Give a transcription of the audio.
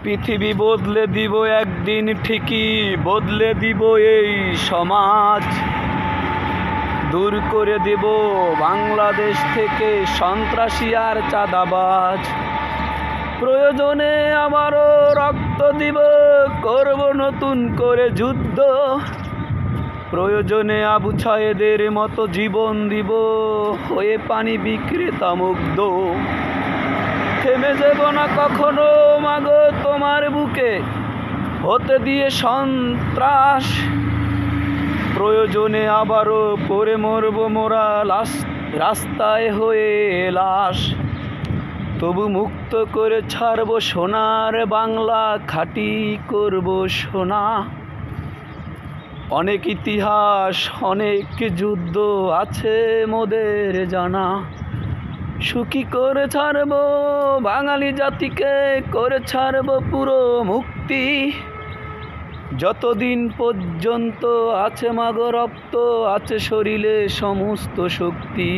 পৃথিবী বদলে দিব একদিন, ঠিকই বদলে দিব এই সমাজ। দূর করে দেব বাংলাদেশ থেকে সন্ত্রাসী আর চাঁদাবাজ। প্রয়োজনে আবারও রক্ত দিব, করব নতুন করে যুদ্ধ। প্রয়োজনে আবু ছায়েদের মতো জীবন দিব, হয়ে পানি বিক্রেতা মুগ্ধ। থেমে যাব না কখনো মাগো তোমার বুকে, হতে দিয়ে সন্ত্রাস। প্রয়োজনে আবারও পড়ে মরব মোরা রাস্তায় হয়ে লাশ। তবু মুক্ত করে ছাড়ব সোনার বাংলা, খাঁটি করব সোনা। অনেক ইতিহাস, অনেক যুদ্ধ আছে মোদের জানা। সুখী করে ছাড়ব বাঙালি জাতিকে, করে ছাড়ব পুরো মুক্তি। যতদিন পর্যন্ত আছে মাগো রক্ত, আছে শরীরে সমস্ত শক্তি।